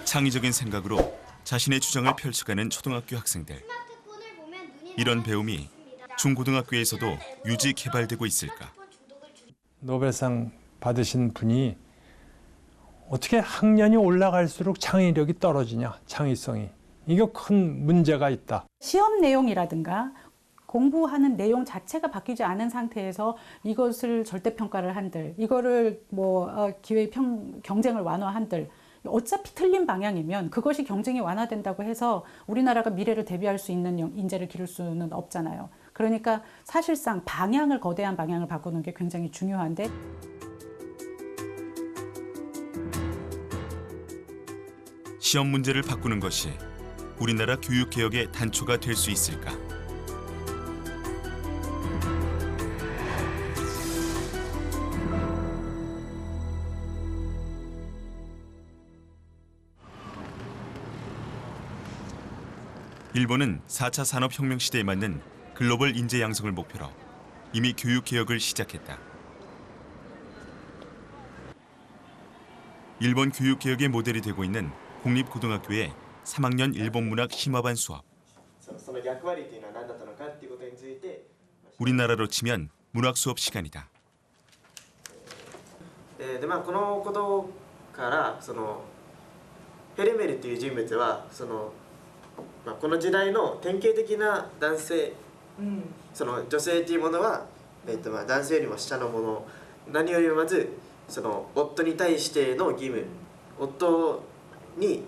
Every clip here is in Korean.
창의적인 생각으로 자신의 주장을 펼쳐가는 초등학교 학생들. 이런 배움이 중고등학교에서도 유지 개발되고 있을까? 노벨상 받으신 분이 어떻게 학년이 올라갈수록 창의력이 떨어지냐, 창의성이. 이거 큰 문제가 있다. 시험 내용이라든가 공부하는 내용 자체가 바뀌지 않은 상태에서 이것을 절대평가를 한들, 이거를 경쟁을 완화한들, 어차피 틀린 방향이면 그것이 경쟁이 완화된다고 해서 우리나라가 미래를 대비할 수 있는 인재를 기를 수는 없잖아요. 그러니까 사실상 거대한 방향을 바꾸는 게 굉장히 중요한데, 시험 문제를 바꾸는 것이 우리나라 교육개혁의 단초가 될 수 있을까? 일본은 4차 산업혁명 시대에 맞는 글로벌 인재 양성을 목표로 이미 교육개혁을 시작했다. 일본 교육개혁의 모델이 되고 있는 공립고등학교의 3학년 일본문학 심화반 수업. 우리나라로 치면 문학 수업 시간이다. このことからヘルメルという人物はこの時代の典型的な男性、女性というものは、男性よりも下のもの、何よりもまず夫に対しての義務、夫に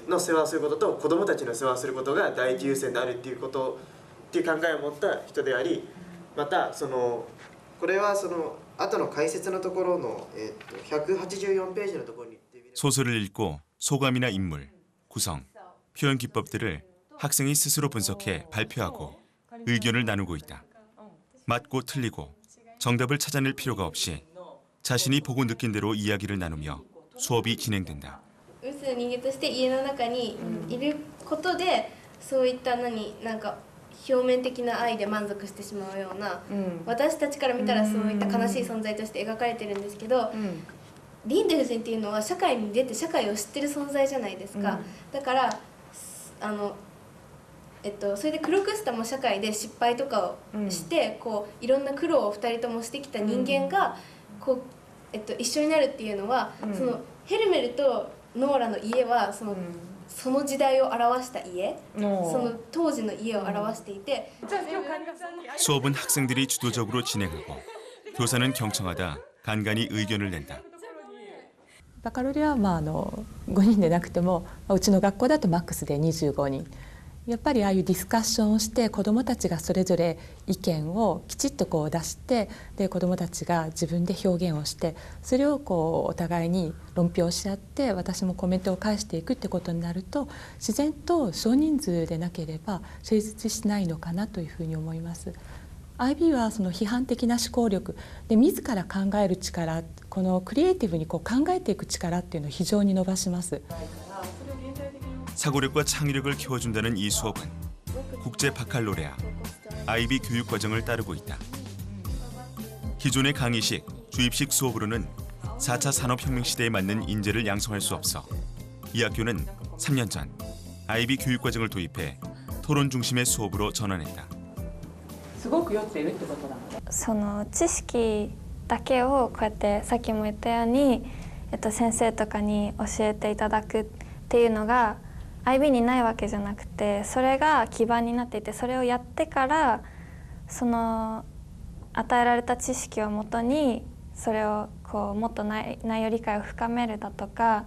の世話をすることと子どもたちの世話をすることが第一優先であるっていう考えを持った人であり、またこれは後の解説のところの184ページのところに 소설을 읽고 소감이나 인물, 구성, 표현 기법들을 학생이 스스로 분석해 발표하고 의견을 나누고 있다. 맞고 틀리고 정답을 찾아낼 필요가 없이 자신이 보고 느낀 대로 이야기를 나누며 수업이 진행된다. うつ人間として家の中にいることでそういったなんか表面的な愛で満足してしまうような、私たちから見たらそういった悲しい存在として描かれてるんですけど、リンデ夫人っていうのは社会に出て社会を知ってる存在じゃないですか。だからそれでクロクスタも社会で失敗とかをして、いろんな苦労を2人ともしてきた人間が一緒になるっていうのは、ヘルメルとノーラの家はその時代を表した家、当時の家を表していて 수업은 학생들이 주도적으로 진행하고 교사는 경청하다 간간히 의견을 낸다. バカロレは5人でなくてもうちの学校だとマックスで25人。やっぱりああいうディスカッションをして子どもたちがそれぞれ意見をきちっと出してで子どもたちが自分で表現をしてそれをお互いに論評し合って私もコメントを返していくってことになると自然と少人数でなければ成立しないのかなというふうに思います。IB は批判的な思考力で自ら考える力このクリエイティブに考えていく力っていうのを非常に伸ばします。 사고력과 창의력을 키워준다는 이 수업은 국제 바칼로레아, IB 교육 과정을 따르고 있다. 기존의 강의식, 주입식 수업으로는 4차 산업혁명 시대에 맞는 인재를 양성할 수 없어 이 학교는 3년 전 IB 교육 과정을 도입해 토론 중심의 수업으로 전환했다. すごく酔っているってことなの？その知識だけをこうやってさっきも言ったように、先生とかに教えていただくっていうのが IB にないわけじゃなくてそれが基盤になっていてそれをやってから与えられた知識をもとにそれをもっと内容理解を深めるだとか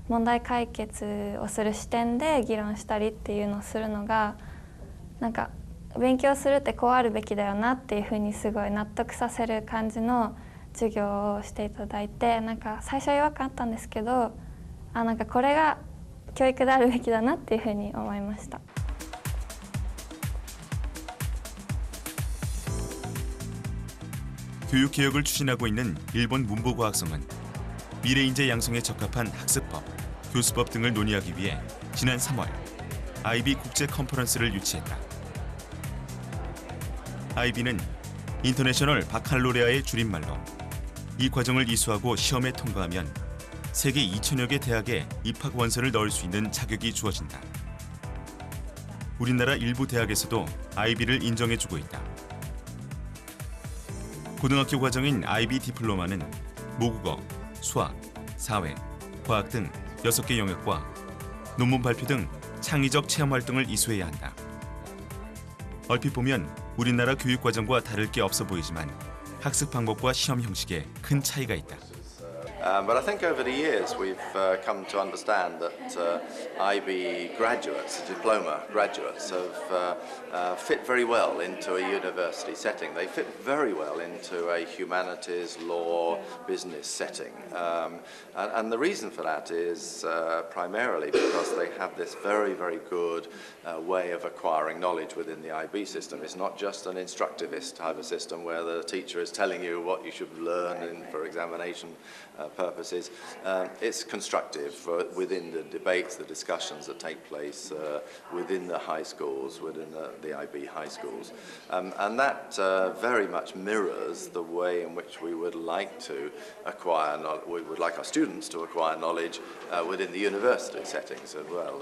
問題解決をする視点で議論したりっていうのをするのがなんか勉強するってこうあるべきだよなっていうふうにすごい納得させる感じの授業をしていただいてなんか最初は違和感あったんですけどなんかこれが 教育であるべきだなっていうふうに思いました。 교육개혁을 추진하고 있는 일본 문부과학성은 미래인재 양성에 적합한 학습법, 교수법 등을 논의하기 위해 지난 3월 IB 국제 컨퍼런스를 유치했다. IB는 인터내셔널 바칼로레아의 줄임말로 이 과정을 이수하고 시험에 통과하면 세계 2천여 개 대학에 입학 원서를 넣을 수 있는 자격이 주어진다. 우리나라 일부 대학에서도 IB를 인정해주고 있다. 고등학교 과정인 IB 디플로마는 모국어, 수학, 사회, 과학 등 6개 영역과 논문 발표 등 창의적 체험 활동을 이수해야 한다. 얼핏 보면 우리나라 교육 과정과 다를 게 없어 보이지만 학습 방법과 시험 형식에 큰 차이가 있다. But I think over the years we've come to understand that IB graduates, diploma graduates, have fit very well into a university setting. They fit very well into a humanities, law, business setting. And the reason for that is primarily because they have this very, very good way of acquiring knowledge within the IB system. It's not just an instructivist type of system where the teacher is telling you what you should learn for examination purposes. It's constructive within the debates, the discussions that take place within the high schools, within the IB high schools. And that very much mirrors the way in which we would like to acquire, we would like our students to acquire knowledge within the university settings as well.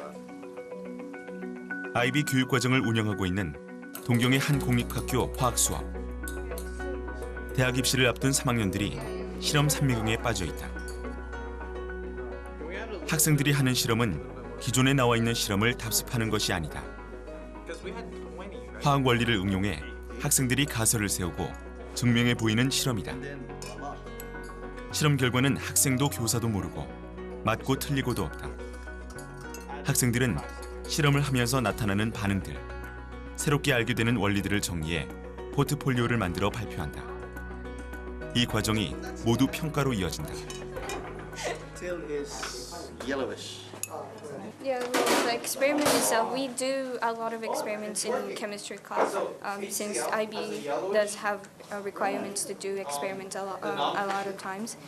IB 교육 과정을 운영하고 있는 동경의 한 공립학교 화학 수업. 대학 입시를 앞둔 3학년들이 실험 삼미경에 빠져 있다. 학생들이 하는 실험은 기존에 나와 있는 실험을 답습하는 것이 아니다. 화학 원리를 응용해 학생들이 가설을 세우고 증명해 보이는 실험이다. 실험 결과는 학생도 교사도 모르고 맞고 틀리고도 없다. 학생들은 실험을 하면서 나타나는 반응들, 새롭게 알게 되는 원리들을 정리해 포트폴리오를 만들어 발표한다. 이 과정이 모두 평가로 이어진다. Yeah, well, the experiment itself, we do a lot of experiments in chemistry class since IB does have requirements to do experiments a lot of times.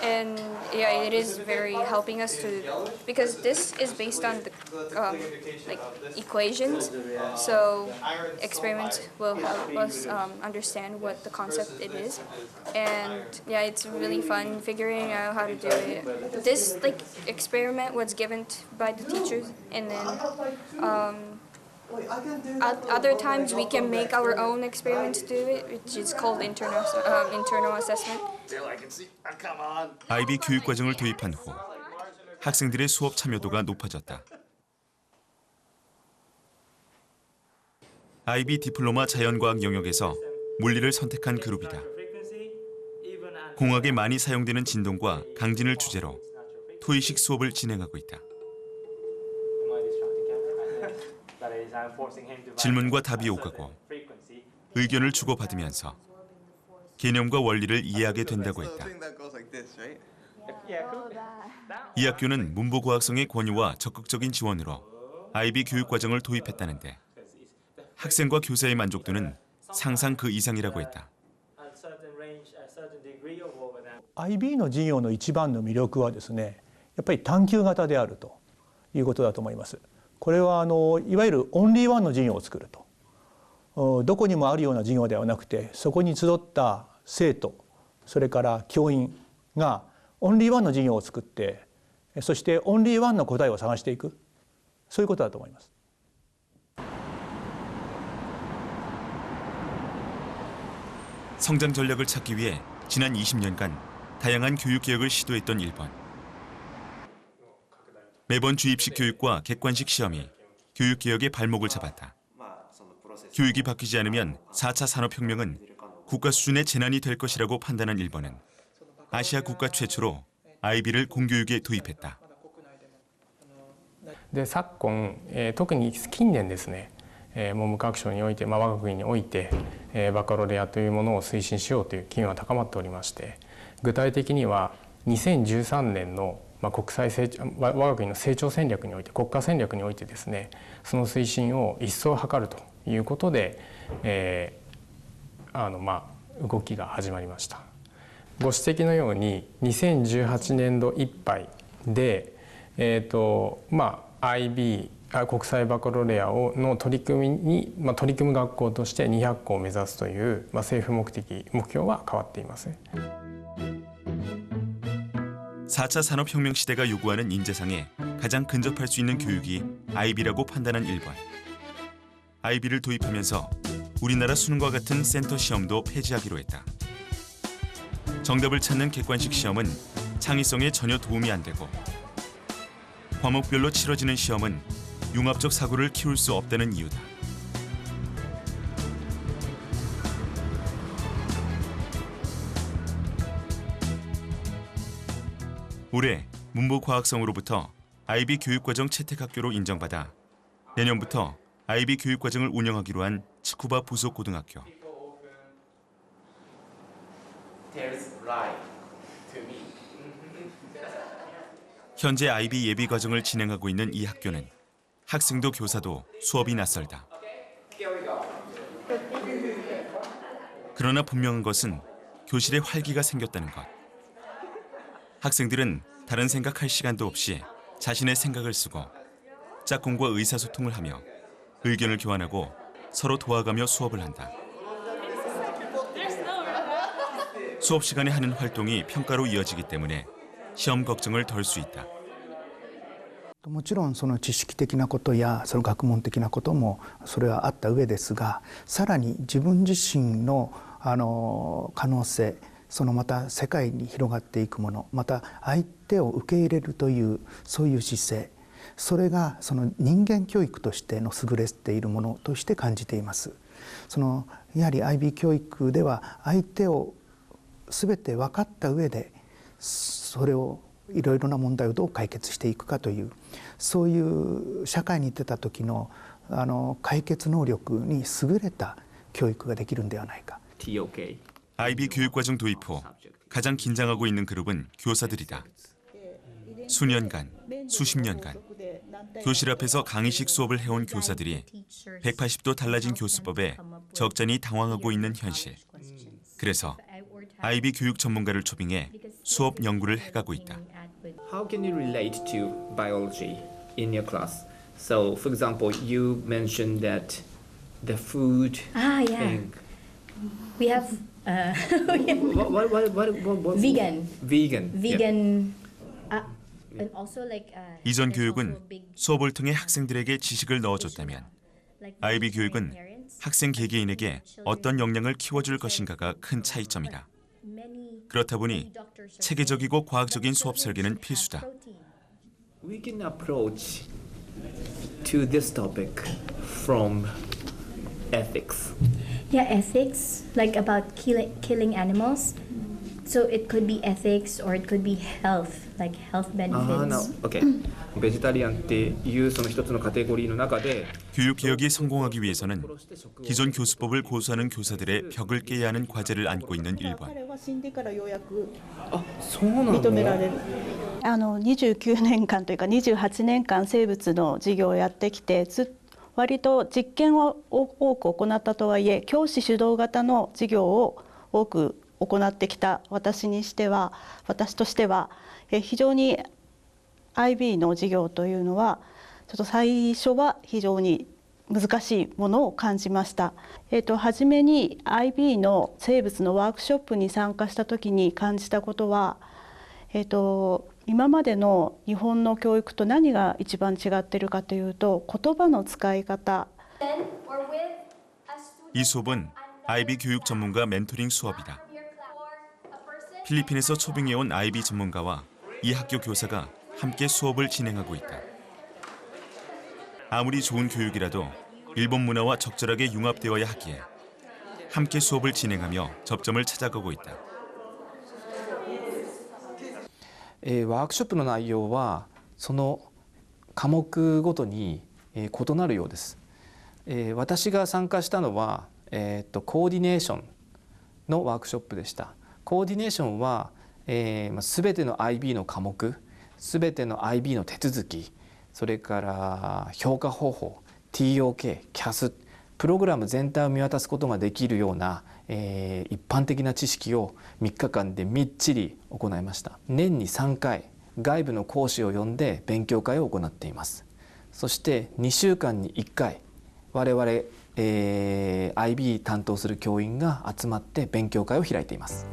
And yeah, it is very helping us to, because this is based on the like equations, so experiments will help us understand what the concept it is. And yeah, it's really fun figuring out how to do it. This like experiment was given by the teachers, and then other times we can make our own experiments to do it, which is called internal assessment. IB 교육 과정을 도입한 후 학생들의 수업 참여도가 높아졌다. IB 디플로마 자연과학 영역에서 물리를 선택한 그룹이다. 공학에 많이 사용되는 진동과 강진을 주제로 토의식 수업을 진행하고 있다. 질문과 답이 오가고 의견을 주고받으면서 개념과 원리를 이해하게 된다고 했다. 이 학교는 문보과학성의 권유와 적극적인 지원으로 IB 교육 과정을 도입했다는데 학생과 교사의 만족도는 상상 그 이상이라고 했다. IB の授業の一番の魅力はですね、やっぱり探究型であるということだと思います。これはいわゆるオンリーワンの授業を作ると。どこにもあるような授業ではなくて、そこに集った生徒、それから教員がオンリーワンの授業を作って、そしてオンリーワンの答えを探していく、そういうことだと思います。 성장 전략을 찾기 위해 지난 20년간 다양한 교육 개혁을 시도했던 일본. 매번 주입식 교육과 객관식 시험이 교육 개혁의 발목을 잡았다. 교육이 바뀌지 않으면 4차 산업혁명은 국가 수준의 재난이 될 것이라고 판단한 일본은 아시아 국가 최초로 IB를 공교육에 도입했다. で昨今、特に近年ですね、文部科学省において、我が国において、バカロレアというものを推進しようという機運が高まっておりまして、具体的には2013年の国際成長、我が国の成長戦略において、国家戦略においてですね、その推進を一層図るということで、動きが始まりました。ご指摘のように2018年度いっぱいで、IB 国際バカロレアの取り組む学校として200校を目指すという、政府目標は変わっていません。 4차 산업혁명 시대가 요구하는 인재상에 가장 근접할 수 있는 교육이 IB라고 판단한 일본. IB를 도입하면서 우리나라 수능과 같은 센터 시험도 폐지하기로 했다. 정답을 찾는 객관식 시험은 창의성에 전혀 도움이 안 되고 과목별로 치러지는 시험은 융합적 사고를 키울 수 없다는 이유다. 올해 문부과학성으로부터 IB 교육과정 채택학교로 인정받아 내년부터 IB 교육과정을 운영하기로 한 치쿠바 부속고등학교. 현재 IB 예비과정을 진행하고 있는 이 학교는 학생도 교사도 수업이 낯설다. 그러나 분명한 것은 교실에 활기가 생겼다는 것. 학생들은 다른 생각할 시간도 없이 자신의 생각을 쓰고 짝꿍과 의사소통을 하며 의견을 교환하고 서로 도와가며 수업을 한다. 수업 시간에 하는 활동이 평가로 이어지기 때문에 시험 걱정을 덜 수 있다. もちろんその知識的なことやその学問的なこともそれはあった上ですが、さらに自分自身の可能性、そのまた世界に広がっていくもの、また相手を受け入れるというそういう姿勢、それがその人間教育としての優れているものとして感じています。やはり IB 教育では相手を全て分かった上でそれをいろいろな問題をどう解決していくかというそういう社会に出た時の解決能力に優れた教育ができるんではないか。 IB 교육과정 도입 후 가장 긴장하고 있는 그룹은 교사들이다. 수년간, 수십 년간 교실 앞에서 강의식 수업을 해온 교사들이 180도 달라진 교수법에 적잖이 당황하고 있는 현실. 그래서 IB 교육 전문가를 초빙해 수업 연구를 해가고 있다. How can you relate to biology in your class? So, for example, you mentioned that the food thing. We have what? vegan. Vegan. Vegan. And also like. 이전 교육은 수업을 통해 학생들에게 지식을 넣어줬다면 IB 교육은 학생 개개인에게 어떤 역량을 키워줄 것인가가 큰 차이점이다. 그렇다 보니 체계적이고 과학적인 수업 설계는 필수다. We can approach to this topic from ethics. Yeah, ethics, like about killing animals. So it could be ethics or it could be health, like health benefits. Okay. ベジタリアンっていうその一つのカテゴリーの中で 교육 개혁이 성공하기 위해서는 기존 교수법을 고수하는 교사들의 벽을 깨야 하는 과제를 안고 있는 일본. 29年間というか28年間生物の授業をやってきて割と実験を多く行ったとはいえ教師主導型の授業を多く行ってきた私としては非常に IB の授業というのはちょっと最初は非常に難しいものを感じました。初めに IB の生物のワークショップに参加した時に感じたことは、今までの日本の教育と何が一番違っているかというと言葉の使い方。 이 수업은 IB 교육 전문가 멘토링 수업이다. 필리핀에서 초빙해온 IB 전문가와 이 학교 교사가 함께 수업을 진행하고 있다. 아무리 좋은 교육이라도 일본 문화와 적절하게 융합되어야 하기에 함께 수업을 진행하며 접점을 찾아가고 있다. ワークショップの内容はその科目ごとに異なるようです。私が参加したのはコーディネーションのワークショップでした。コーディネーションは全ての IB の科目、全ての IB の手続き、それから評価方法、TOK、CAS、プログラム全体を見渡すことができるような、一般的な知識を3日間でみっちり行いました。年に3回外部の講師を呼んで勉強会を行っています。そして2週間に1回我々、IB 担当する教員が集まって勉強会を開いています。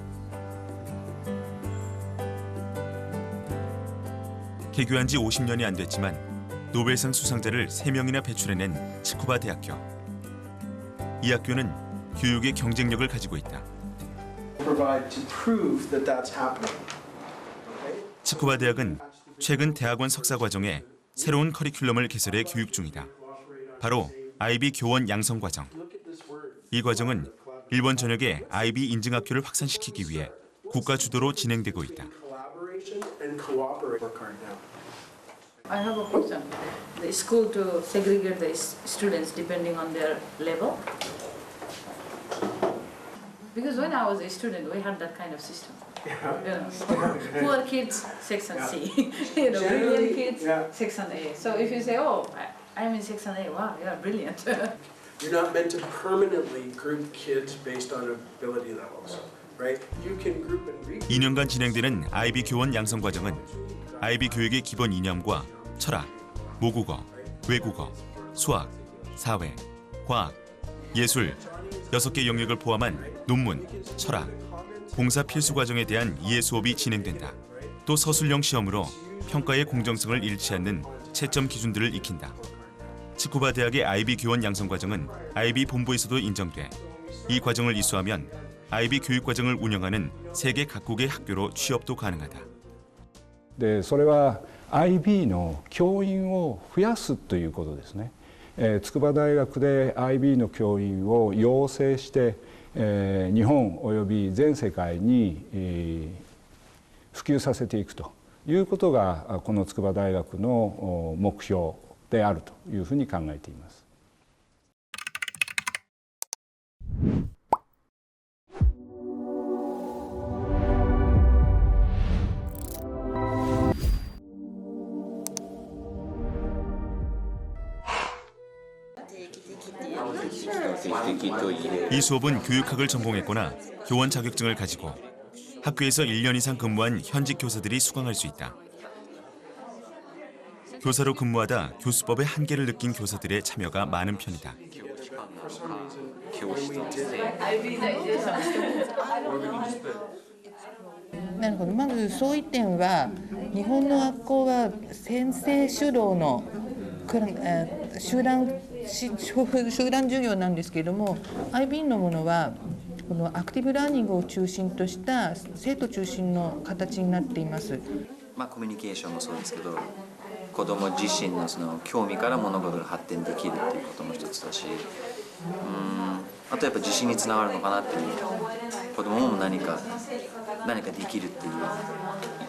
개교한 지 50년이 안 됐지만 노벨상 수상자를 3명이나 배출해낸 치쿠바 대학교. 이 학교는 교육의 경쟁력을 가지고 있다. 치쿠바 대학은 최근 대학원 석사 과정에 새로운 커리큘럼을 개설해 교육 중이다. 바로 IB 교원 양성 과정. 이 과정은 일본 전역에 IB 인증학교를 확산시키기 위해 국가 주도로 진행되고 있다. I have a question. The school to segregate the students depending on their level? Because when I was a student, we had that kind of system. Poor kids, section C. Brilliant kids, section A. So if you say, oh, I'm in section A, wow, you're brilliant. You're not meant to permanently group kids based on ability levels, right? You can group and regroup. 2년간 진행되는 IB 교원 양성 과정은 IB 교육의 기본 이념과 철학, 모국어, 외국어, 수학, 사회, 과학, 예술 6개 영역을 포함한 논문, 철학, 봉사 필수 과정에 대한 이해 수업이 진행된다. 또 서술형 시험으로 평가의 공정성을 잃지 않는 채점 기준들을 익힌다. 치쿠바 대학의 IB 교원 양성 과정은 IB 본부에서도 인정돼 이 과정을 이수하면 IB 교육 과정을 운영하는 세계 각국의 학교로 취업도 가능하다. でそれは IB の教員を増やすということですね。筑波大学で IB の教員を養成して、日本および全世界に、普及させていくということがこの筑波大学の目標であるというふうに考えています。이 수업은 교육학을 전공했거나 교원 자격증을 가지고 학교에서 1년 이상 근무한 현직 교사들이 수강할 수 있다. 교사로 근무하다 교수법의 한계를 느낀 교사들의 참여가 많은 편이다. なるほど。まずそういう点は日本の学校は先生主導の集団授業なんですけれども、 IB のものはこのアクティブラーニングを中心とした生徒中心の形になっています。コミュニケーションもそうですけど、子ども自身のその興味から物事が発展できるっていうことも一つだし、あとやっぱ自信につながるのかなっていう、子どもも何かできるっていう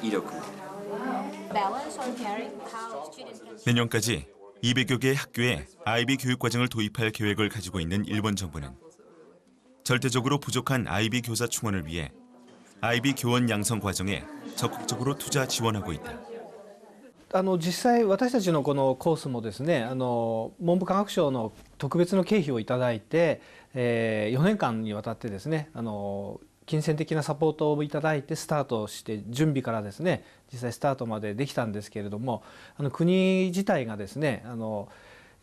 威力。 내년까지 200여 개의 학교에 IB 교육 과정을 도입할 계획을 가지고 있는 일본 정부는 절대적으로 부족한 IB 교사 충원을 위해 IB 교원 양성 과정에 적극적으로 투자 지원하고 있다. 実際私たちのこのコースもですね、文部科学省の特別の経費をいただいて、4年間にわたってですね、金銭的なサポートをいただいてスタートして準備からですね、実際スタートまでできたんですけれども、国自体がですね、やっ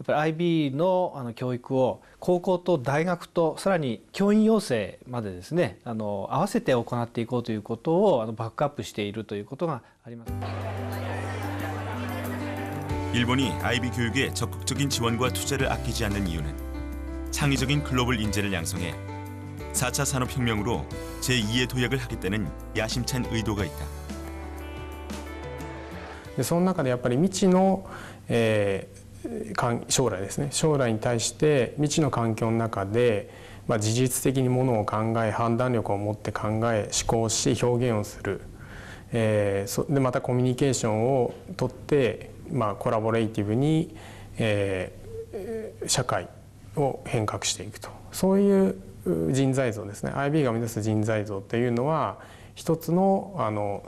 ぱり IB の教育を高校と大学とさらに教員養成までですね、合わせて行っていこうということをバックアップしているということがあります。 일본이 IB 교육에 적극적인 지원과 투자를 아끼지 않는 이유는 창의적인 글로벌 인재를 양성해 4차 산업혁명으로 제2의 도약을 하겠다는 야심찬 의도가 있다. でその中でやっぱり未知の、将来ですね、将来に対して未知の環境の中で、自律的にものを考え、判断力を持って考え、思考し表現をする、でまたコミュニケーションをとって、コラボレイティブに、社会を変革していくと、そういう人材像ですね。 IB が目指す人材像というのは一つの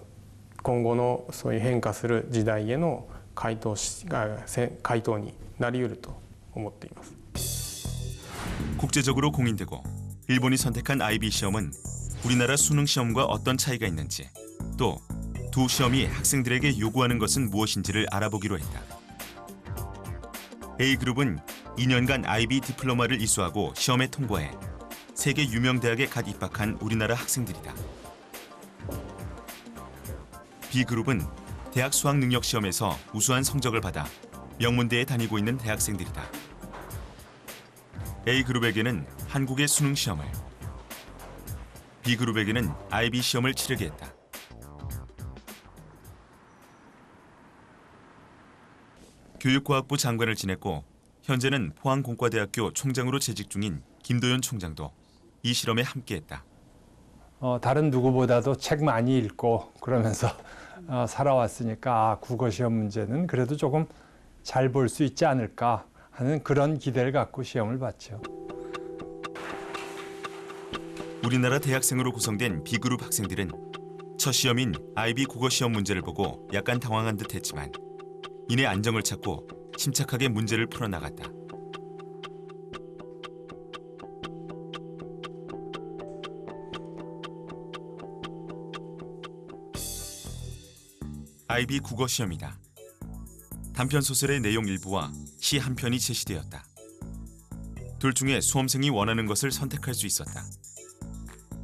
今後のそういう変化する時代への回答になり得ると思っています。 국제적으로 공인되고 일본이 선택한 IB 시험은 우리나라 수능 시험과 어떤 차이가 있는지, 또 두 시험이 학생들에게 요구하는 것은 무엇인지를 알아보기로 했다. A그룹은 2년간 IB 디플로마를 이수하고 시험에 통과해 세계 유명 대학에 갓 입학한 우리나라 학생들이다. B그룹은 대학 수학 능력 시험에서 우수한 성적을 받아 명문대에 다니고 있는 대학생들이다. A그룹에게는 한국의 수능 시험을, B그룹에게는 IB 시험을 치르게 했다. 교육과학부 장관을 지냈고 현재는 포항공과대학교 총장으로 재직 중인 김도연 총장도 이 실험에 함께했다. 다른 누구보다도 책 많이 읽고 그러면서 살아왔으니까 국어 시험 문제는 그래도 조금 잘 볼 수 있지 않을까 하는 그런 기대를 갖고 시험을 봤죠. 우리나라 대학생으로 구성된 B그룹 학생들은 첫 시험인 IB 국어 시험 문제를 보고 약간 당황한 듯 했지만 이내 안정을 찾고 침착하게 문제를 풀어나갔다. IB 국어 시험이다. 단편 소설의 내용 일부와 시 한 편이 제시되었다. 둘 중에 수험생이 원하는 것을 선택할 수 있었다.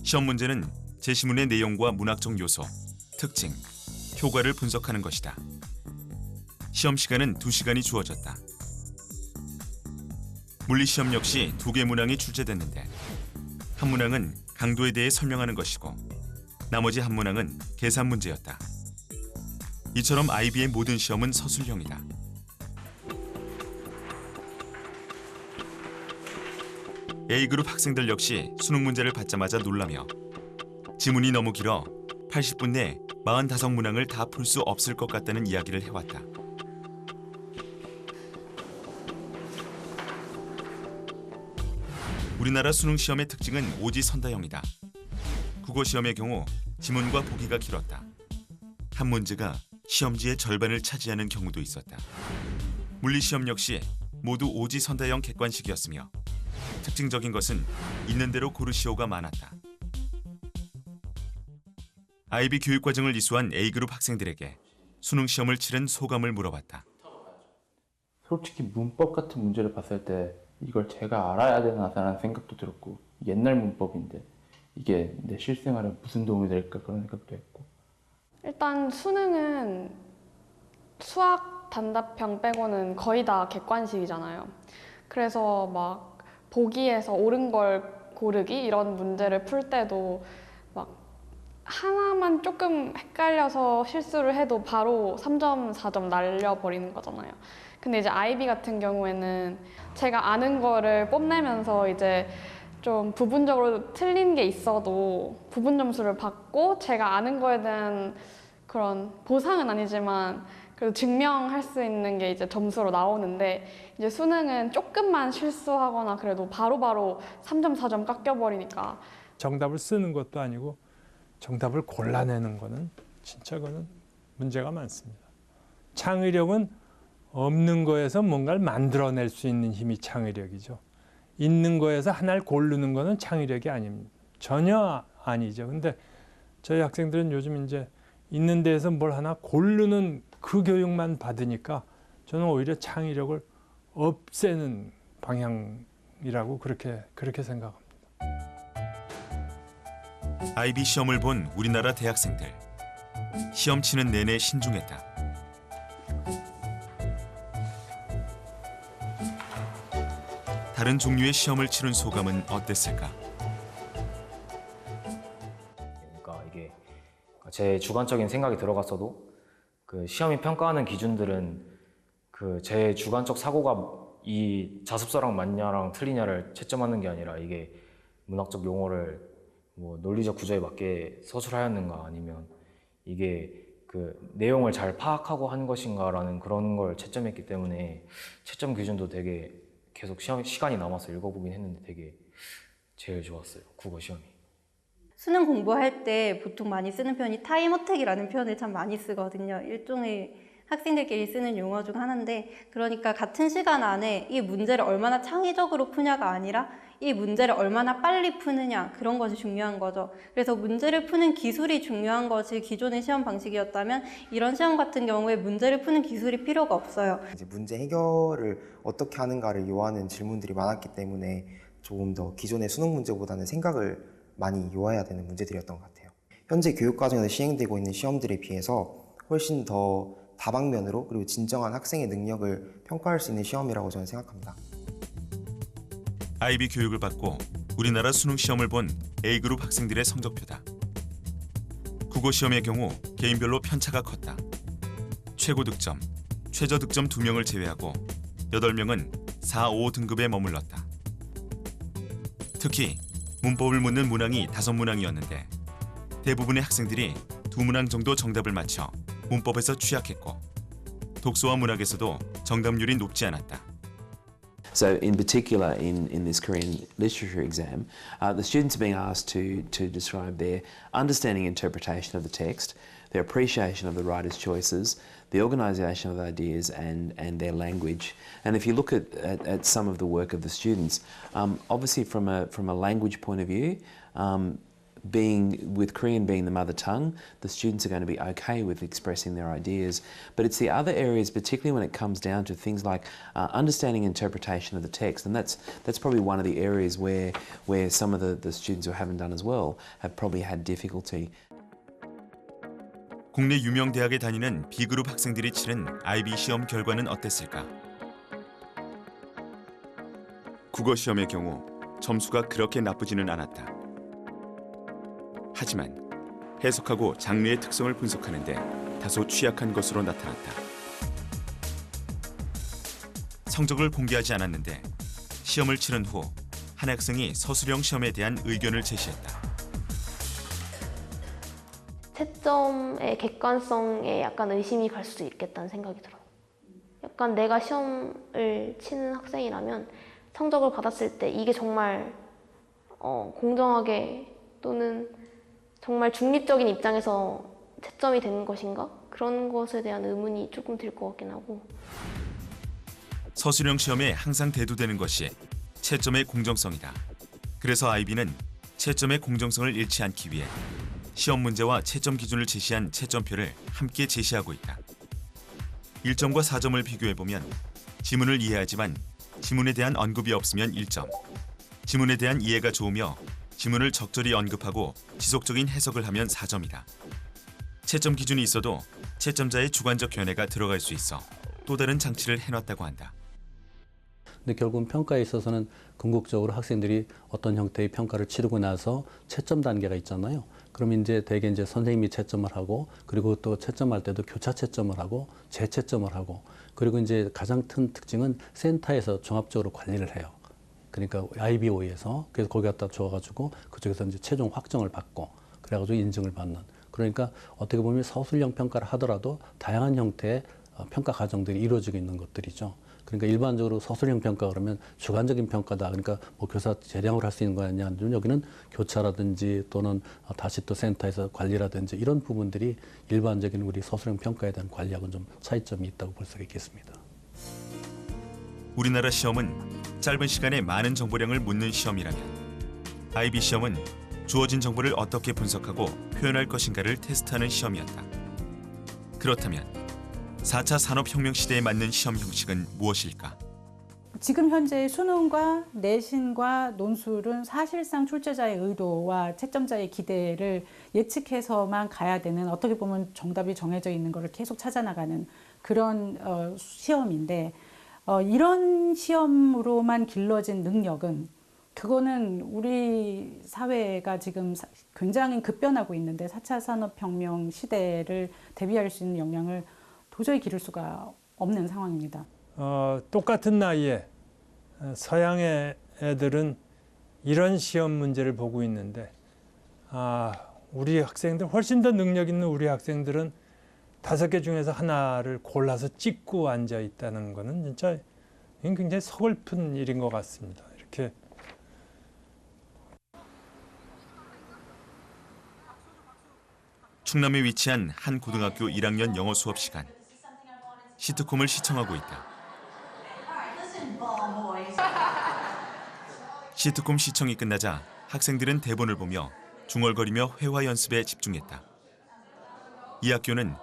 시험 문제는 제시문의 내용과 문학적 요소, 특징, 효과를 분석하는 것이다. 시험 시간은 2시간이 주어졌다. 물리시험 역시 2개 문항이 출제됐는데 한 문항은 강도에 대해 설명하는 것이고 나머지 한 문항은 계산 문제였다. 이처럼 IB의 모든 시험은 서술형이다. A그룹 학생들 역시 수능 문제를 받자마자 놀라며 지문이 너무 길어 80분 내 45문항을 다 풀 수 없을 것 같다는 이야기를 해왔다. 우리나라 수능 시험의 특징은 오지선다형이다. 국어 시험의 경우 지문과 보기가 길었다. 한 문제가 시험지의 절반을 차지하는 경우도 있었다. 물리시험 역시 모두 오지선다형 객관식이었으며 특징적인 것은 있는 대로 고르시오가 많았다. IB 교육과정을 이수한 A그룹 학생들에게 수능 시험을 치른 소감을 물어봤다. 솔직히 문법 같은 문제를 봤을 때 이걸 제가 알아야 되나라는 생각도 들었고 옛날 문법인데 이게 내 실생활에 무슨 도움이 될까 그런 생각도 했고 일단 수능은 수학 단답형 빼고는 거의 다 객관식이잖아요. 그래서 막 보기에서 옳은 걸 고르기 이런 문제를 풀 때도 막 하나만 조금 헷갈려서 실수를 해도 바로 3점, 4점 날려버리는 거잖아요. 근데 이제 IB 같은 경우에는 제가 아는 거를 뽐내면서 이제 좀 부분적으로 틀린 게 있어도 부분 점수를 받고 제가 아는 거에 대한 그런 보상은 아니지만 그래도 증명할 수 있는 게 이제 점수로 나오는데 이제 수능은 조금만 실수하거나 그래도 바로바로 3점, 4점 깎여버리니까 정답을 쓰는 것도 아니고 정답을 골라내는 거는 진짜 그거는 문제가 많습니다. 창의력은 없는 거에서 뭔가를 만들어낼 수 있는 힘이 창의력이죠. 있는 거에서 하나를 고르는 거는 창의력이 아닙니다. 전혀 아니죠. 근데 저희 학생들은 요즘 이제 있는 데에서 뭘 하나 고르는 그 교육만 받으니까 저는 오히려 창의력을 없애는 방향이라고 그렇게 생각합니다. IB 시험을 본 우리나라 대학생들. 시험 치는 내내 신중했다. 다른 종류의 시험을 치른 소감은 어땠을까? 그러니까 이게 제 주관적인 생각이 들어갔어도 그 시험이 평가하는 기준들은 그 제 주관적 사고가 이 자습서랑 맞냐랑 틀리냐를 채점하는 게 아니라 이게 문학적 용어를 뭐 논리적 구조에 맞게 서술하였는가 아니면 이게 그 내용을 잘 파악하고 한 것인가라는 그런 걸 채점했기 때문에 채점 기준도 되게 계속 시간이 남아서 읽어보긴 했는데 되게 제일 좋았어요. 국어 시험이. 수능 공부할 때 보통 많이 쓰는 표현이 타임 어택이라는 표현을 참 많이 쓰거든요. 일종의 학생들끼리 쓰는 용어 중 하나인데 그러니까 같은 시간 안에 이 문제를 얼마나 창의적으로 푸냐가 아니라 이 문제를 얼마나 빨리 푸느냐 그런 것이 중요한 거죠. 그래서 문제를 푸는 기술이 중요한 것이 기존의 시험 방식이었다면 이런 시험 같은 경우에 문제를 푸는 기술이 필요가 없어요. 이제 문제 해결을 어떻게 하는가를 요하는 질문들이 많았기 때문에 조금 더 기존의 수능 문제보다는 생각을 많이 요해야 되는 문제들이었던 것 같아요. 현재 교육과정에서 시행되고 있는 시험들에 비해서 훨씬 더 다방면으로 그리고 진정한 학생의 능력을 평가할 수 있는 시험이라고 저는 생각합니다. IB 교육을 받고 우리나라 수능 시험을 본 A그룹 학생들의 성적표다. 국어 시험의 경우 개인별로 편차가 컸다. 최고 득점, 최저 득점 2명을 제외하고 8명은 4, 5등급에 머물렀다. 특히 문법을 묻는 문항이 5문항이었는데 대부분의 학생들이 2문항 정도 정답을 맞춰 문법에서 취약했고 독서와 문학에서도 정답률이 높지 않았다. So in particular in this Korean literature exam, the students are being asked to describe their understanding and interpretation of the text, their appreciation of the writer's choices, the organisation of ideas and their language. And if you look at some of the work of the students, obviously from a language point of view, with Korean being the mother tongue, the students are going to be okay with expressing their ideas. But it's the other areas, particularly when it comes down to things like understanding and interpretation of the text, and that's probably one of the areas where some of the students who haven't done as well have probably had difficulty. 국내 유명 대학에 다니는 B그룹 학생들이 치른 IB 시험 결과는 어땠을까? 국어 시험의 경우 점수가 그렇게 나쁘지는 않았다. 하지만 해석하고 장르의 특성을 분석하는데 다소 취약한 것으로 나타났다. 성적을 공개하지 않았는데 시험을 치른 후 한 학생이 서술형 시험에 대한 의견을 제시했다. 채점의 객관성에 약간 의심이 갈 수도 있겠다는 생각이 들어요. 약간 내가 시험을 치는 학생이라면 성적을 받았을 때 이게 정말 공정하게 또는 정말 중립적인 입장에서 채점이 되는 것인가? 그런 것에 대한 의문이 조금 들 것 같긴 하고. 서술형 시험에 항상 대두되는 것이 채점의 공정성이다. 그래서 IB는 채점의 공정성을 잃지 않기 위해 시험 문제와 채점 기준을 제시한 채점표를 함께 제시하고 있다. 1점과 4점을 비교해보면 지문을 이해하지만 지문에 대한 언급이 없으면 1점, 지문에 대한 이해가 좋으며 지문을 적절히 언급하고 지속적인 해석을 하면 4점이다. 채점 기준이 있어도 채점자의 주관적 견해가 들어갈 수 있어 또 다른 장치를 해놨다고 한다. 근데 결국은 평가에 있어서는 궁극적으로 학생들이 어떤 형태의 평가를 치르고 나서 채점 단계가 있잖아요. 그럼 이제 대개 이제 선생님이 채점을 하고 그리고 또 채점할 때도 교차 채점을 하고 재채점을 하고 그리고 이제 가장 큰 특징은 센터에서 종합적으로 관리를 해요. 그러니까 IBO에서 그래서 거기 갖다 줘가지고 그쪽에서 이제 최종 확정을 받고 그래가지고 인증을 받는. 그러니까 어떻게 보면 서술형 평가를 하더라도 다양한 형태의 평가 과정들이 이루어지고 있는 것들이죠. 그러니까 일반적으로 서술형 평가 그러면 주관적인 평가다. 그러니까 뭐 교사 재량으로 할 수 있는 거 아니냐. 여기는 교차라든지 또는 다시 또 센터에서 관리라든지 이런 부분들이 일반적인 우리 서술형 평가에 대한 관리하고는 좀 차이점이 있다고 볼 수가 있겠습니다. 우리나라 시험은 짧은 시간에 많은 정보량을 묻는 시험이라면 IB 시험은 주어진 정보를 어떻게 분석하고 표현할 것인가를 테스트하는 시험이었다. 그렇다면 4차 산업혁명 시대에 맞는 시험 형식은 무엇일까? 지금 현재 수능과 내신과 논술은 사실상 출제자의 의도와 채점자의 기대를 예측해서만 가야 되는 어떻게 보면 정답이 정해져 있는 것을 계속 찾아나가는 그런 시험인데 이런 시험으로만 길러진 능력은 그거는 우리 사회가 지금 굉장히 급변하고 있는데 4차 산업혁명 시대를 대비할 수 있는 역량을 도저히 기를 수가 없는 상황입니다. 똑같은 나이에 서양의 애들은 이런 시험 문제를 보고 있는데 우리 학생들 훨씬 더 능력 있는 우리 학생들은 5개 중에서 하나를 골라서 찍고 앉아 있다는 거는 진짜 굉장히 서글픈 일인 것 같습니다. 이렇게 충남에 위치한 한 고등학교 1학년 영어 수업 시간. 시트콤을 시청하고 있다. 시트콤 시청이 끝나자 학생들은 대본을 보며 중얼거리며 회화 연습에 집중했다. 이 학교는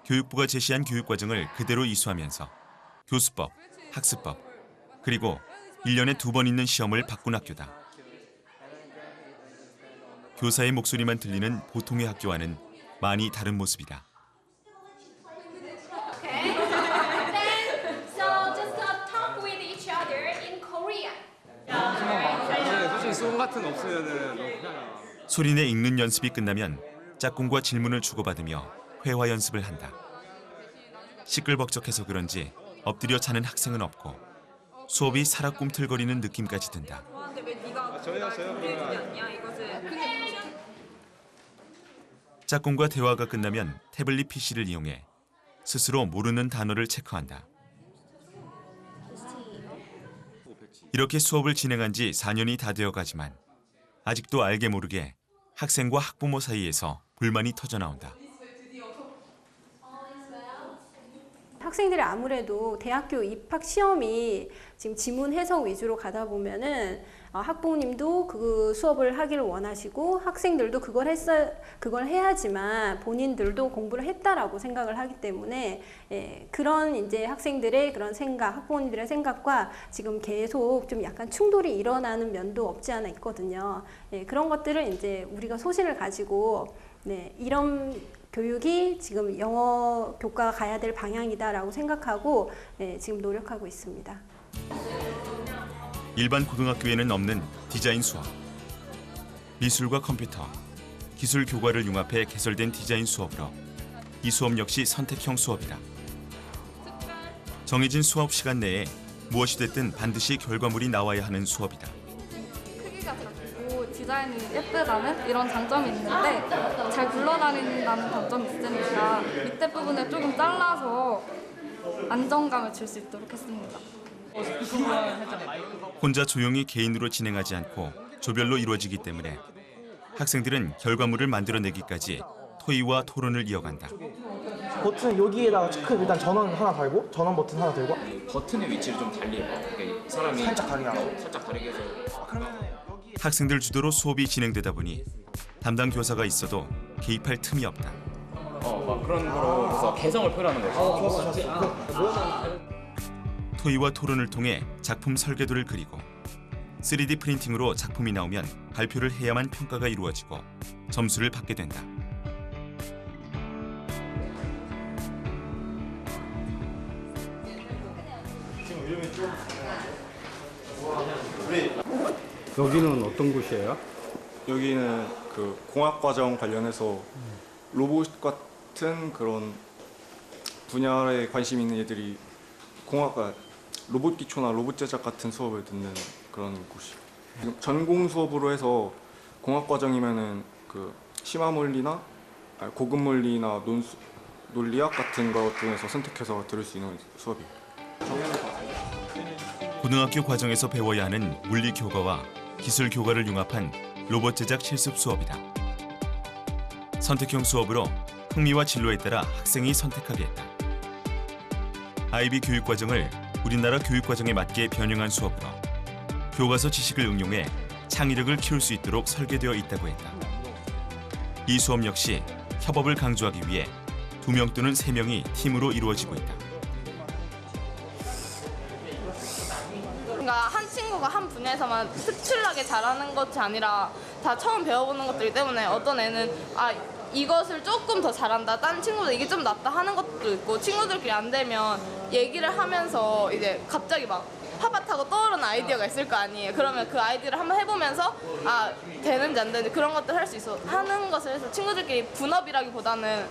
교육부가 제시한 교육과정을 그대로 이수하면서 교수법, 학습법, 그리고 1년에 2번 있는 시험을 바꾼 학교다. 교사의 목소리만 들리는 보통의 학교와는 많이 다른 모습이다. 같은 거 없으면은 너무 그냥. 소리내 읽는 연습이 끝나면 짝꿍과 질문을 주고받으며 회화 연습을 한다. 시끌벅적해서 그런지 엎드려 자는 학생은 없고 수업이 살아꿈틀거리는 느낌까지 든다. 짝꿍과 대화가 끝나면 태블릿 PC를 이용해 스스로 모르는 단어를 체크한다. 이렇게 수업을 진행한 지 4년이 다 되어가지만 아직도 알게 모르게 학생과 학부모 사이에서 불만이 터져나온다. 학생들이 아무래도 대학교 입학 시험이 지금 지문 해석 위주로 가다 보면은 학부모님도 그 수업을 하기를 원하시고 학생들도 그걸 해야지만 본인들도 공부를 했다라고 생각을 하기 때문에 그런 이제 학생들의 그런 생각, 학부모님들의 생각과 지금 계속 좀 약간 충돌이 일어나는 면도 없지 않아 있거든요. 그런 것들을 이제 우리가 소신을 가지고 이런 교육이 지금 영어 교과가 가야 될 방향이다라고 생각하고 지금 노력하고 있습니다. 일반 고등학교에는 없는 디자인 수업. 미술과 컴퓨터, 기술 교과를 융합해 개설된 디자인 수업으로 이 수업 역시 선택형 수업이다. 정해진 수업 시간 내에 무엇이 됐든 반드시 결과물이 나와야 하는 수업이다. 크기가 작고 디자인이 예쁘다는 이런 장점이 있는데 잘 굴러다닌다는 단점이 있으니까 밑에 부분을 조금 잘라서 안정감을 줄 수 있도록 했습니다. 혼자 조용히 개인으로 진행하지 않고 조별로 이루어지기 때문에 학생들은 결과물을 만들어내기까지 토의와 토론을 이어간다. 버튼 여기에다가 큰 일단 전원 하나 달고 전원 버튼 하나 들고 버튼의 위치를 좀 달리 해봐. 그러니까 사람이 살짝 다르게 하고. 살짝 다르게 해서. 학생들 주도로 수업이 진행되다 보니 담당 교사가 있어도 개입할 틈이 없다. 막 그런 거로 해서 개성을 표현하는 거지. 토의와 토론을 통해 작품 설계도를 그리고 3D 프린팅으로 작품이 나오면 발표를 해야만 평가가 이루어지고 점수를 받게 된다. 여기는 어떤 곳이에요? 여기는 그 공학과정 관련해서 로봇 같은 그런 분야에 관심 있는 애들이 공학과 로봇 기초나 로봇 제작 같은 수업을 듣는 그런 곳이에요. 전공 수업으로 해서 공학과정이면은 그 심화 물리나 고급 물리나 논리학 같은 것 중에서 선택해서 들을 수 있는 수업이에요. 고등학교 과정에서 배워야 하는 물리 교과와 기술 교과를 융합한 로봇 제작 실습 수업이다. 선택형 수업으로 흥미와 진로에 따라 학생이 선택하게 했다. IB 교육과정을 우리나라 교육과정에 맞게 변형한 수업으로 교과서 지식을 응용해 창의력을 키울 수 있도록 설계되어 있다고 했다. 이 수업 역시 협업을 강조하기 위해 2명 또는 3명이 팀으로 이루어지고 있다. 그러니까 한 친구가 한 분야에서만 특출나게 잘하는 것이 아니라 다 처음 배워보는 것들이기 때문에 어떤 애는 이것을 조금 더 잘한다, 다른 친구들 이게 좀 낫다 하는 것도 있고 친구들끼리 안 되면 얘기를 하면서 이제 갑자기 막 파밭하고 떠오르는 아이디어가 있을 거 아니에요. 그러면 그 아이디어를 한번 해보면서 되는지 안 되는지 그런 것들 할 수 있어 하는 것을 해서 친구들끼리 분업이라기보다는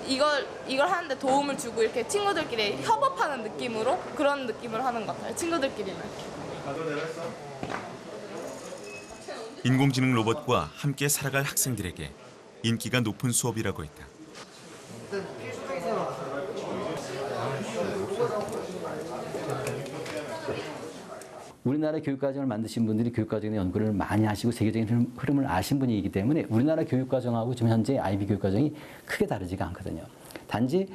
이걸 하는데 도움을 주고 이렇게 친구들끼리 협업하는 느낌으로 그런 느낌을 하는 것 같아요. 친구들끼리는. 인공지능 로봇과 함께 살아갈 학생들에게 인기가 높은 수업이라고 했다. 우리나라 교육과정을 만드신 분들이 교육과정의 연구를 많이 하시고 세계적인 흐름을 아신 분이기 때문에 우리나라 교육과정하고 지금 현재 IB 교육과정이 크게 다르지가 않거든요. 단지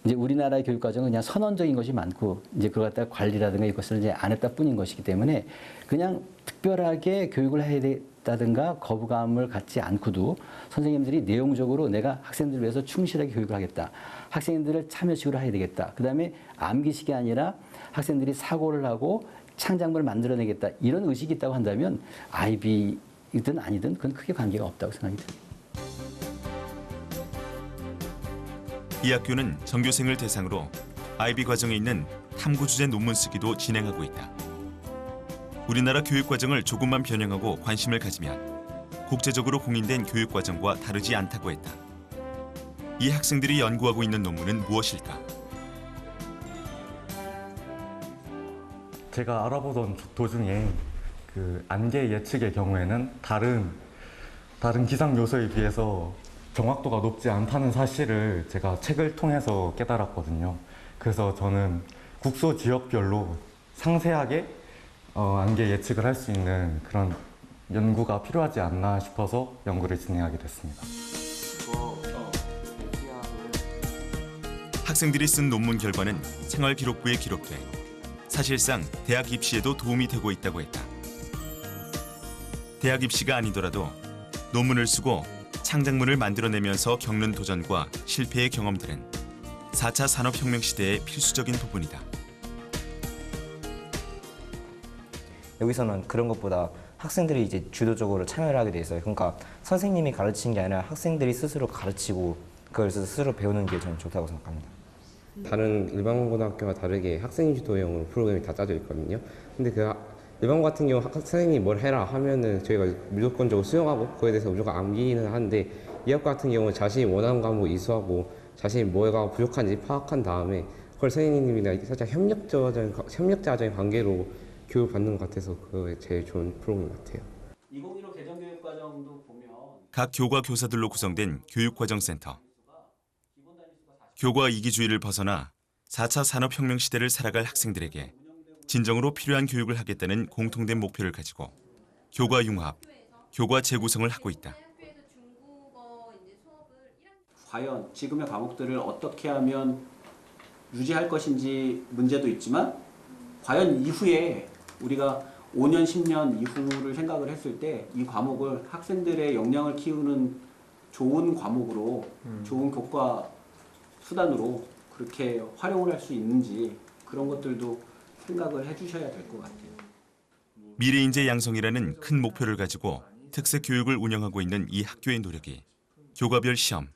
이제 우리나라의 교육과정은 그냥 선언적인 것이 많고 이제 그걸 갖다 관리라든가 이것을 이제 안 했다 뿐인 것이기 때문에 그냥 특별하게 교육을 해야 됐다든가 거부감을 갖지 않고도 선생님들이 내용적으로 내가 학생들을 위해서 충실하게 교육을 하겠다. 학생들을 참여식으로 해야 되겠다. 그다음에 암기식이 아니라 학생들이 사고를 하고 창작물을 만들어내겠다. 이런 의식이 있다고 한다면 IB이든 아니든 그건 크게 관계가 없다고 생각이 듭니다. 이 학교는 전교생을 대상으로 IB 과정에 있는 탐구 주제 논문 쓰기도 진행하고 있다. 우리나라 교육 과정을 조금만 변형하고 관심을 가지면 국제적으로 공인된 교육 과정과 다르지 않다고 했다. 이 학생들이 연구하고 있는 논문은 무엇일까? 제가 알아보던 도중에 그 안개 예측의 경우에는 다른 기상 요소에 비해서 정확도가 높지 않다는 사실을 제가 책을 통해서 깨달았거든요. 그래서 저는 국소 지역별로 상세하게 안개 예측을 할 수 있는 그런 연구가 필요하지 않나 싶어서 연구를 진행하게 됐습니다. 학생들이 쓴 논문 결과는 생활기록부에 기록돼 사실상 대학 입시에도 도움이 되고 있다고 했다. 대학 입시가 아니더라도 논문을 쓰고 창작물을 만들어내면서 겪는 도전과 실패의 경험들은 4차 산업혁명 시대의 필수적인 부분이다. 여기서는 그런 것보다 학생들이 이제 주도적으로 참여를 하게 돼 있어요. 그러니까 선생님이 가르치는 게 아니라 학생들이 스스로 가르치고 그걸 스스로 배우는 게 저는 좋다고 생각합니다. 다른 일반 고등학교와 다르게 학생 주도형으로 프로그램이 다 짜져 있거든요. 근데 그 일반 같은 경우 선생님이 뭘 해라 하면은 저희가 무조건적으로 수용하고 그거에 대해서 무조건 암기는 하는데 이 학과 같은 경우는 자신이 원하는 과목 이수하고 자신이 뭐가 부족한지 파악한 다음에 그걸 선생님이랑 살짝 협력자적인 관계로 교육받는 것 같아서 그게 제일 좋은 프로그램 같아요. 2015 개정교육과정도 보면 각 교과 교사들로 구성된 교육과정센터. 교과 이기주의를 벗어나 4차 산업혁명 시대를 살아갈 학생들에게 진정으로 필요한 교육을 하겠다는 공통된 목표를 가지고 교과 융합, 교과 재구성을 하고 있다. 과연 지금의 과목들을 어떻게 하면 유지할 것인지 문제도 있지만 과연 이후에 우리가 5년, 10년 이후를 생각을 했을 때 이 과목을 학생들의 역량을 키우는 좋은 과목으로 좋은 교과 수단으로 그렇게 활용을 할 수 있는지 그런 것들도 생각을 해주셔야 될 것 같아요. 미래인재 양성이라는 큰 목표를 가지고 특색 교육을 운영하고 있는 이 학교의 노력이 교과별 시험,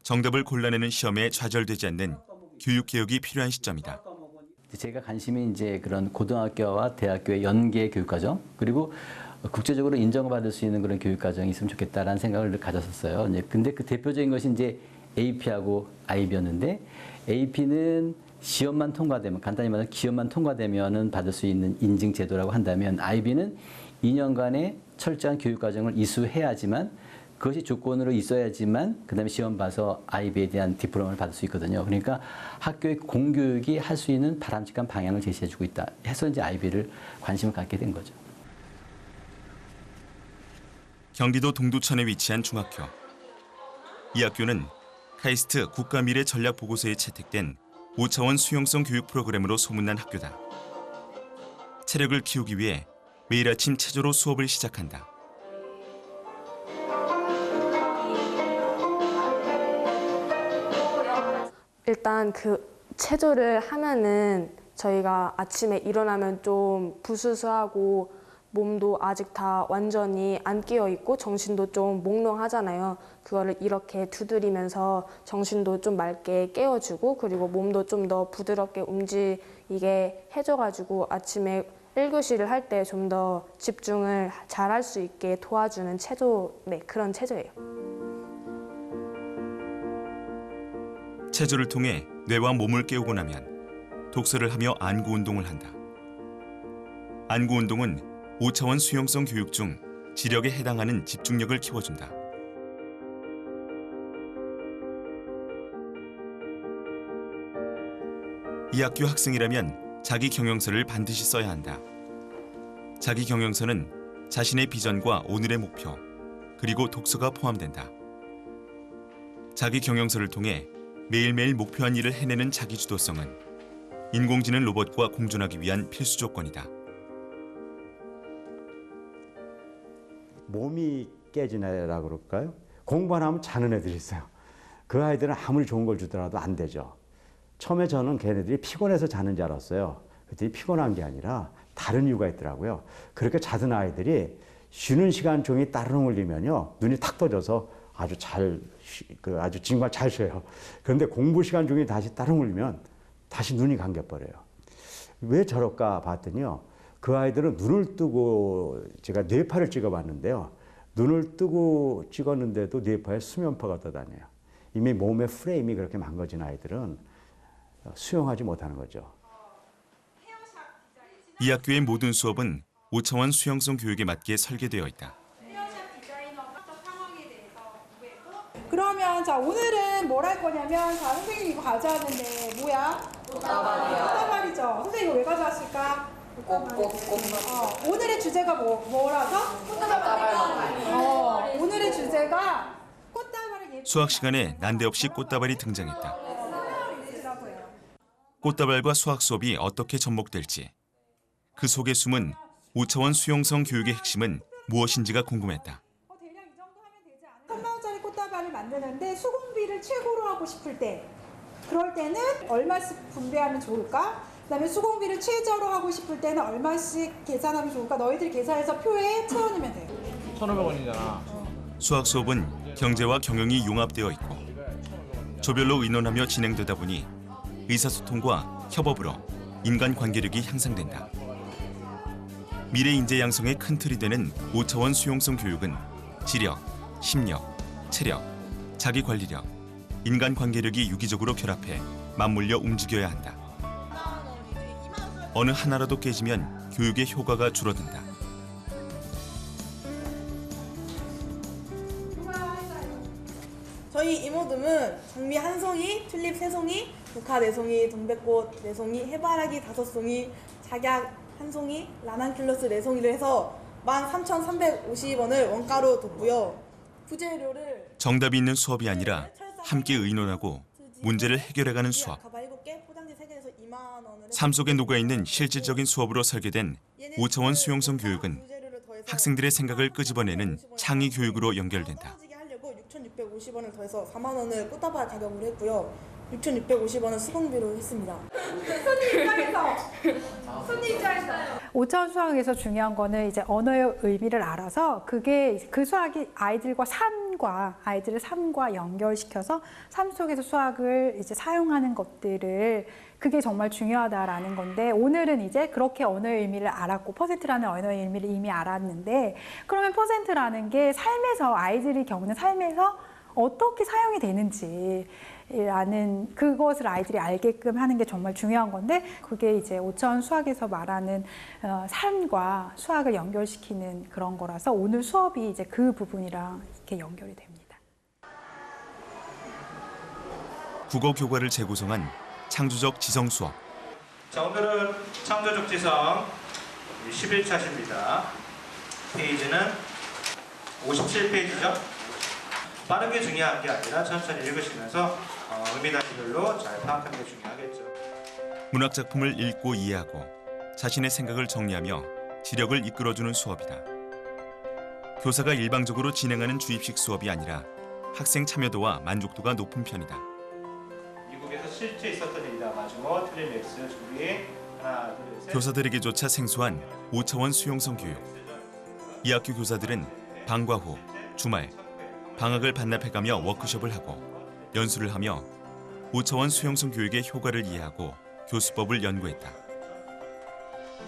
정답을 골라내는 시험에 좌절되지 않는 교육 개혁이 필요한 시점이다. 제가 관심이 이제 그런 고등학교와 대학교의 연계 교육과정 그리고 국제적으로 인정받을 수 있는 그런 교육과정이 있으면 좋겠다라는 생각을 가졌었어요. 근데 그 대표적인 것이 이제 AP하고 IB였는데 AP는 시험만 통과되면 간단히 말하면 기업만 통과되면은 받을 수 있는 인증 제도라고 한다면 IB는 2년간의 철저한 교육과정을 이수해야지만 그것이 조건으로 있어야지만 그다음에 시험 봐서 IB에 대한 디플로마를 받을 수 있거든요. 그러니까 학교의 공교육이 할 수 있는 바람직한 방향을 제시해주고 있다 해서 이제 IB를 관심을 갖게 된 거죠. 경기도 동두천에 위치한 중학교. 이 학교는 카이스트 국가미래 전략 보고서에 채택된 5차원 수용성 교육 프로그램으로 소문난 학교다. 체력을 키우기 위해 매일 아침 체조로 수업을 시작한다. 일단 그 체조를 하면은 저희가 아침에 일어나면 좀 부스스하고 몸도 아직 다 완전히 안 끼어 있고 정신도 좀 몽롱하잖아요. 그거를 이렇게 두드리면서 정신도 좀 맑게 깨워주고 그리고 몸도 좀 더 부드럽게 움직이게 해줘가지고 아침에 1교시를 할 때 좀 더 집중을 잘 할 수 있게 도와주는 체조, 네, 그런 체조예요. 체조를 통해 뇌와 몸을 깨우고 나면 독서를 하며 안구 운동을 한다. 안구 운동은 5차원 수용성 교육 중 지력에 해당하는 집중력을 키워준다. 이 학교 학생이라면 자기 경영서를 반드시 써야 한다. 자기 경영서는 자신의 비전과 오늘의 목표, 그리고 독서가 포함된다. 자기 경영서를 통해 매일매일 목표한 일을 해내는 자기주도성은 인공지능 로봇과 공존하기 위한 필수 조건이다. 몸이 깨지네라 그럴까요? 공부만 하면 자는 애들이 있어요. 그 아이들은 아무리 좋은 걸 주더라도 안 되죠. 처음에 저는 걔네들이 피곤해서 자는 줄 알았어요. 그랬더니 피곤한 게 아니라 다른 이유가 있더라고요. 그렇게 자던 아이들이 쉬는 시간 종이 따르릉 울리면요 눈이 탁 떠져서 아주 정말 잘 쉬어요. 그런데 공부 시간 중에 다시 따릉 울리면 다시 눈이 감겨버려요. 왜 저럴까 봤더니요. 그 아이들은 눈을 뜨고 제가 뇌파를 찍어봤는데요. 눈을 뜨고 찍었는데도 뇌파에 수면파가 떠다녀요. 이미 몸의 프레임이 그렇게 망가진 아이들은 수용하지 못하는 거죠. 이 학교의 모든 수업은 5차원 수용성 교육에 맞게 설계되어 있다. 그러면 자 오늘은 뭘 할 거냐면 자 선생님 이거 가져왔는데 뭐야? 꽃다발이죠. 선생님 이거 왜 가져왔을까? 오늘의 주제가 뭐라서? 꽃다발. 오늘의 주제가 꽃다발을 수학 시간에 난데없이 꽃다발이 등장했다. 꽃다발과 수학 수업이 어떻게 접목될지, 그 속에 숨은 5차원 수용성 교육의 핵심은 무엇인지가 궁금했다. 3만 원짜리 꽃다발을 만드는데 수공비를 최고로 하고 싶을 때 그럴 때는 얼마씩 분배하면 좋을까? 그다음에 수공비를 최저로 하고 싶을 때는 얼마씩 계산하면 좋을까? 너희들이 계산해서 표에 채워넣으면 돼요. 1,500원이잖아. 수학 수업은 경제와 경영이 융합되어 있고 조별로 의논하며 진행되다 보니 의사소통과 협업으로 인간 관계력이 향상된다. 미래 인재 양성의 큰 틀이 되는 5차원 수용성 교육은 지력, 심력, 체력, 자기관리력, 인간 관계력이 유기적으로 결합해 맞물려 움직여야 한다. 어느 하나라도 깨지면 교육의 효과가 줄어든다. 저희 이모듬은 장미 1송이, 튤립 3송이, 국화 4송이, 동백꽃 4송이, 해바라기 5송이, 작약 1송이, 라난큘러스 4송이를 해서 13,350원을 원가로 뒀고요. 부재료를 정답이 있는 수업이 아니라 함께 의논하고 문제를 해결해가는 수업. 가방 7개, 포장지 3개에서 2만 원을 삶 속에 녹아있는 실질적인 수업으로 설계된 5차원 수용성 교육은 학생들의 생각을 끄집어내는 창의 교육으로 연결된다. 하려고 6,650원을 더해서 4만 원을 꽃다발 가격으로 했고요. 6,650원은 수공비로 했습니다. 손님 입장에서 5차원 수학에서 중요한 거는 이제 언어의 의미를 알아서 그게 그 수학이 아이들의 삶과 연결시켜서 삶 속에서 수학을 이제 사용하는 것들을 그게 정말 중요하다라는 건데 오늘은 이제 그렇게 언어의 의미를 알았고 퍼센트라는 언어의 의미를 이미 알았는데 그러면 퍼센트라는 게 삶에서 아이들이 겪는 삶에서 어떻게 사용이 되는지 라는 그것을 아이들이 알게끔 하는 게 정말 중요한 건데 그게 이제 5차원 수학에서 말하는 삶과 수학을 연결시키는 그런 거라서 오늘 수업이 이제 그 부분이랑 이렇게 연결이 됩니다. 국어 교과를 재구성한 창조적 지성 수업. 자, 오늘은 창조적 지성 11차시입니다. 페이지는 57페이지죠. 빠르게 중요한 게 아니라 천천히 읽으시면서 의미 단위별로 잘 파악하는 게 중요하겠죠. 문학 작품을 읽고 이해하고 자신의 생각을 정리하며 지력을 이끌어주는 수업이다. 교사가 일방적으로 진행하는 주입식 수업이 아니라 학생 참여도와 만족도가 높은 편이다. 미국에서 실제 있었던 일이다. 마지막 틀린 X 준비. 하나, 둘, 셋. 교사들에게조차 생소한 5차원 수용성 교육. 이 학교 교사들은 방과 후, 주말, 방학을 반납해가며 워크숍을 하고 연수를 하며 5차원 수용성 교육의 효과를 이해하고 교수법을 연구했다.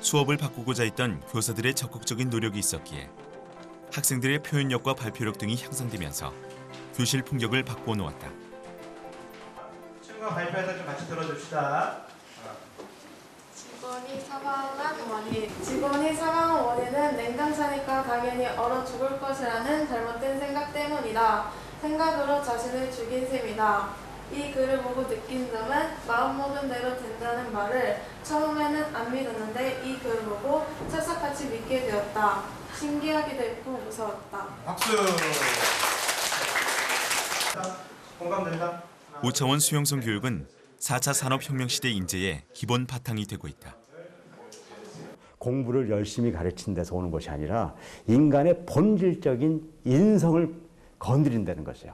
수업을 바꾸고자 했던 교사들의 적극적인 노력이 있었기에 학생들의 표현력과 발표력 등이 향상되면서 교실 풍경을 바꾸어 놓았다. 친구가 발표해서 좀 같이 들어줍시다. 직원이 사망한 원인은 냉장 차니까 당연히 얼어 죽을 것이라는 잘못된 생각 때문이다. 생각으로 자신을 죽인 셈이다. 이 글을 보고 느낀 점은 마음먹은 대로 된다는 말을 처음에는 안 믿었는데 이 글을 보고 찰싹같이 믿게 되었다. 신기하기도 했고 무서웠다. 박수! 공감된다? 5차원 수용성 교육은 4차 산업혁명 시대 인재의 기본 바탕이 되고 있다. 공부를 열심히 가르친 데서 오는 것이 아니라 인간의 본질적인 인성을 건드린다는 것이에요.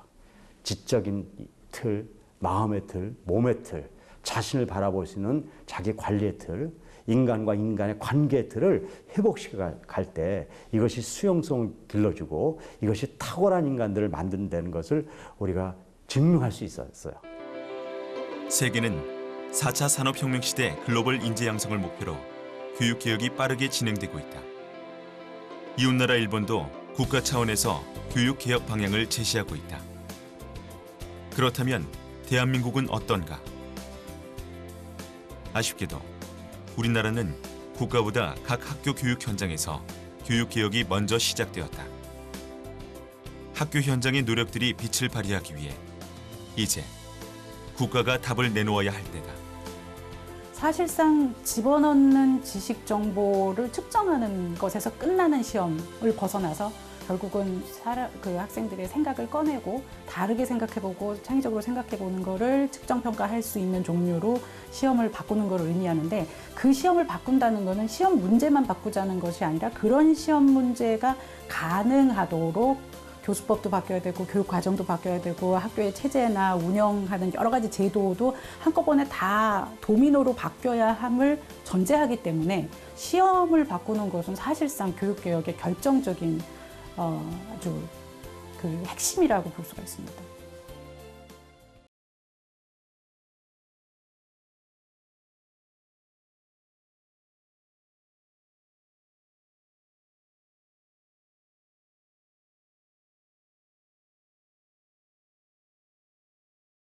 지적인 틀, 마음의 틀, 몸의 틀, 자신을 바라볼 수 있는 자기 관리의 틀, 인간과 인간의 관계의 틀을 회복시켜 갈 때 이것이 수용성을 길러주고 이것이 탁월한 인간들을 만든다는 것을 우리가 증명할 수 있었어요. 세계는 4차 산업혁명 시대 글로벌 인재 양성을 목표로 교육개혁이 빠르게 진행되고 있다. 이웃나라 일본도 국가 차원에서 교육개혁 방향을 제시하고 있다. 그렇다면 대한민국은 어떤가? 아쉽게도 우리나라는 국가보다 각 학교 교육 현장에서 교육개혁이 먼저 시작되었다. 학교 현장의 노력들이 빛을 발휘하기 위해 이제 국가가 답을 내놓아야 할 때다. 사실상 집어넣는 지식 정보를 측정하는 것에서 끝나는 시험을 벗어나서 결국은 그 학생들의 생각을 꺼내고 다르게 생각해보고 창의적으로 생각해보는 거를 측정평가할 수 있는 종류로 시험을 바꾸는 걸 의미하는데, 그 시험을 바꾼다는 거는 시험 문제만 바꾸자는 것이 아니라 그런 시험 문제가 가능하도록 교수법도 바뀌어야 되고 교육 과정도 바뀌어야 되고 학교의 체제나 운영하는 여러 가지 제도도 한꺼번에 다 도미노로 바뀌어야 함을 전제하기 때문에 시험을 바꾸는 것은 사실상 교육개혁의 결정적인 아주 그 핵심이라고 볼 수가 있습니다.